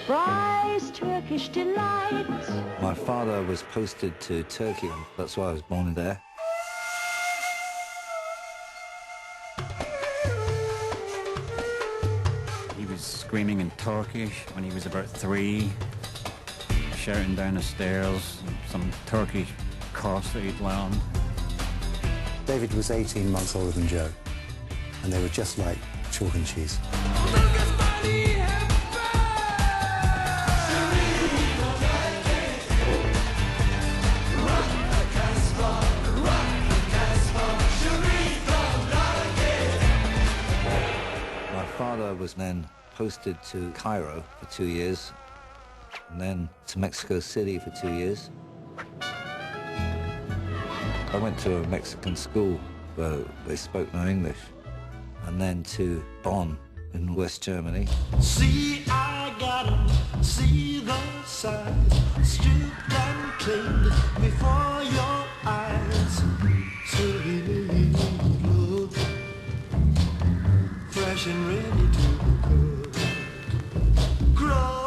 Fry's Turkish Delight. My father was posted to Turkey. That's why I was born there. He was screaming in Turkish when he was about 3, shouting down the stairs, some Turkish curse that he'd learned. David was 18 months older than Joe, and they were just like chalk and cheese. My father was then posted to Cairo for 2 years, and then to Mexico City for 2 years. I went to a Mexican school where they spoke no English, and then to Bonn in West Germany. See, I gotta see the signs, stripped and cleaned before your eyes. So glow, fresh and ready to grow.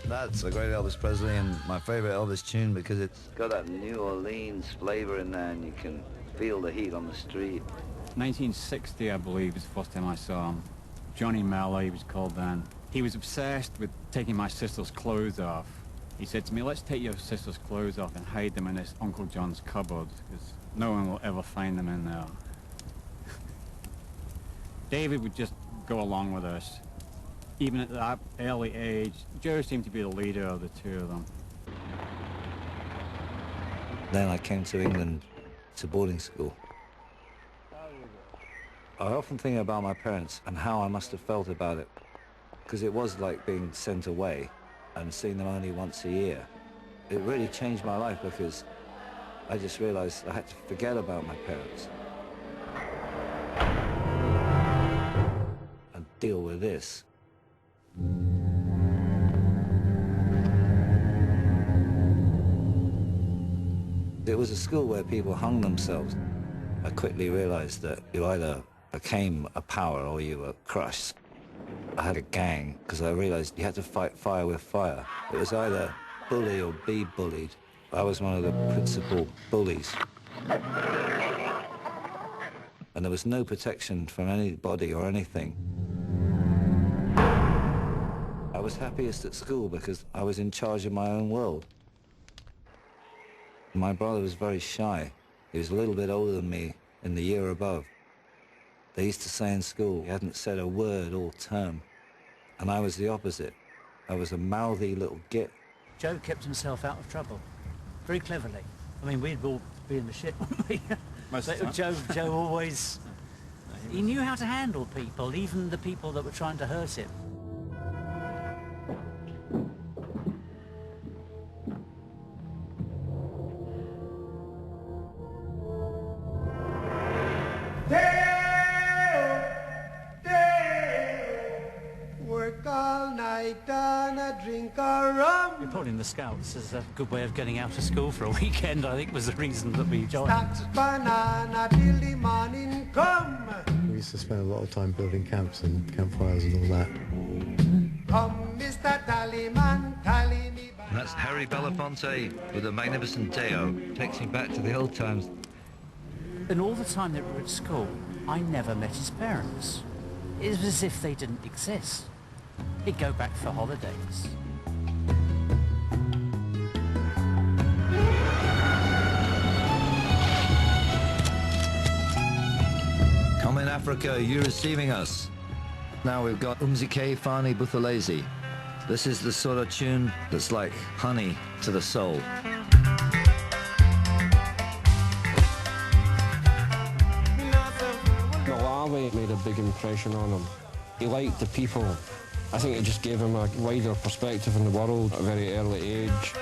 That's a great Elvis Presley and my favorite Elvis tune because it's got that New Orleans flavor in there and you can feel the heat on the street. 1960, I believe, was the first time I saw him. Johnny Mellow, he was called then. He was obsessed with taking my sister's clothes off. He said to me, let's take your sister's clothes off and hide them in this Uncle John's cupboard, because no one will ever find them in there. David would just go along with us. Even at that early age, Joe seemed to be the leader of the two of them. Then I came to England to boarding school. I often think about my parents and how I must have felt about it, because it was like being sent away and seeing them only once a year. It really changed my life because I just realized I had to forget about my parents and deal with this. It was a school where people hung themselves. I quickly realized that you either became a power or you were crushed. I had a gang because I realized you had to fight fire with fire. It was either bully or be bullied. I was one of the principal bullies. And there was no protection from anybody or anything. I was happiest at school because I was in charge of my own world. My brother was very shy. He was a little bit older than me in the year above. They used to say in school he hadn't said a word all term. And I was the opposite. I was a mouthy little git. Joe kept himself out of trouble, very cleverly. I mean, we'd all be in the shit, wouldn't we? Most of the time. Joe always... He knew how to handle people, even the people that were trying to hurt him. Work all night and a drink a rum. Reporting the Scouts as a good way of getting out of school for a weekend, I think, was the reason that we joined. Stacks banana till the morning come. We used to spend a lot of time building camps and campfires and all that. Come, Mr. Tallyman, tally me banana. And that's Harry Belafonte with a magnificent Deo. Takes me back to the old times. And all the time that we were at school, I never met his parents. It was as if they didn't exist. He'd go back for holidays. Come in Africa, you're receiving us. Now we've got Umzike Fani Buthelezi. This is the sort of tune that's like honey to the soul. Malawi made a big impression on him. He liked the people. I think it just gave him a wider perspective in the world at a very early age.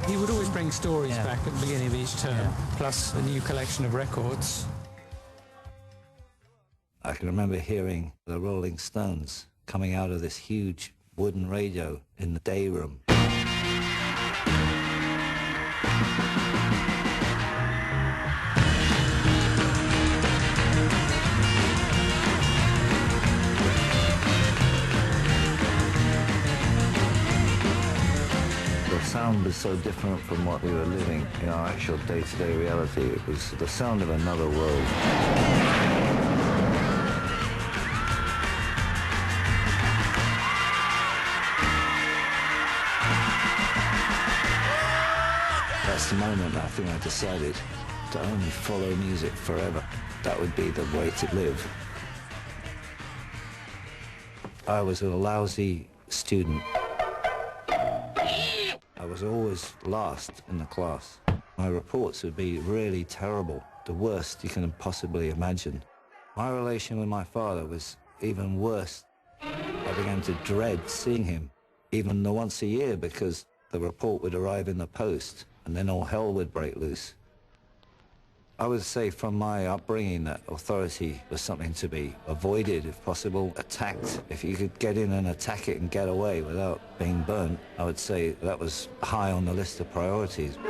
He would always bring stories back at the beginning of each term, plus a new collection of records. I can remember hearing the Rolling Stones coming out of this huge wooden radio in the day room. sound was so different from what we were living in our actual day-to-day reality. It was the sound of another world. That's the moment I think I decided to only follow music forever. That would be the way to live. I was a lousy student. I was always last in the class. My reports would be really terrible, the worst you can possibly imagine. My relation with my father was even worse. I began to dread seeing him, even once a year, because the report would arrive in the post, and then all hell would break loose. I would say from my upbringing that authority was something to be avoided, if possible, attacked. If you could get in and attack it and get away without being burnt, I would say that was high on the list of priorities. In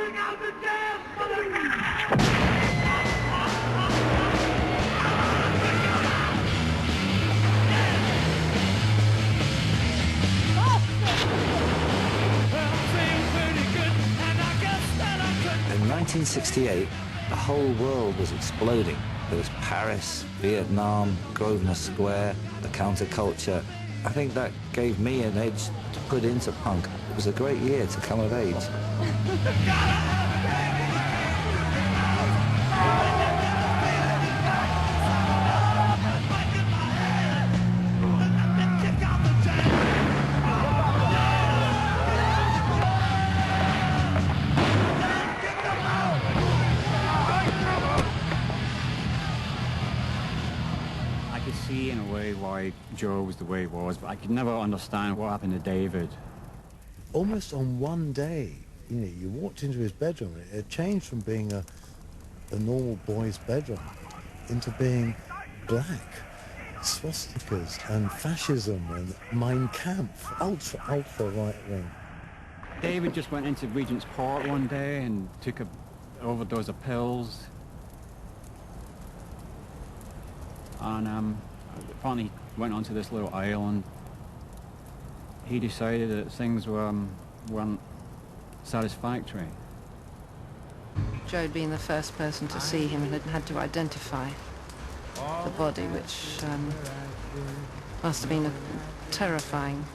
1968, the whole world was exploding. There was Paris, Vietnam, Grosvenor Square, the counterculture. I think that gave me an edge to put into punk. It was a great year to come of age. In a way why Joe was the way he was, but I could never understand what happened to David. Almost on one day, you know, you walked into his bedroom, it changed from being a normal boy's bedroom into being black, swastikas and fascism and Mein Kampf, ultra right wing. David just went into Regent's Park one day and took an overdose of pills. And finally went onto this little island. He decided that things weren't satisfactory. Joe being the first person to see him and had to identify the body, which must have been a terrifying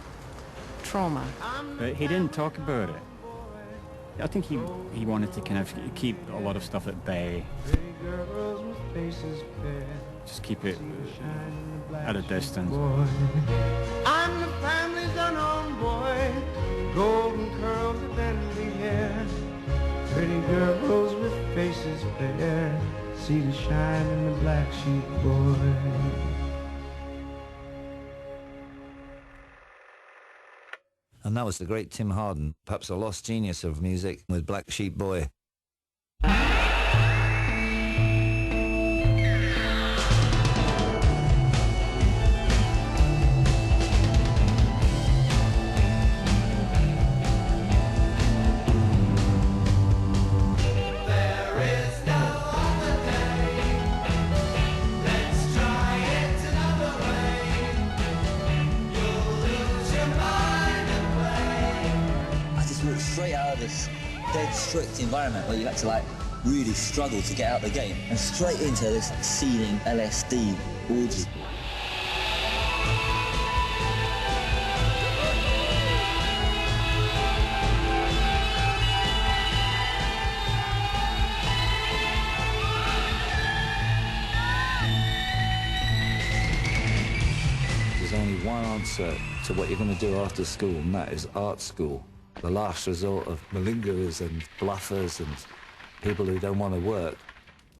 trauma. But he didn't talk about it. I think he wanted to kind of keep a lot of stuff at bay. Just keep it at a distance. I'm the family's unknown boy, golden curls and bendy hair, pretty girls with faces fair, see the shine in the black sheep boy. And that was the great Tim Hardin, perhaps a lost genius of music, with Black Sheep Boy. Straight out of this dead strict environment where you had to like really struggle to get out the game and straight into this seething LSD orgy. There's only one answer to what you're going to do after school, and that is art school. The last resort of malingerers and bluffers and people who don't want to work.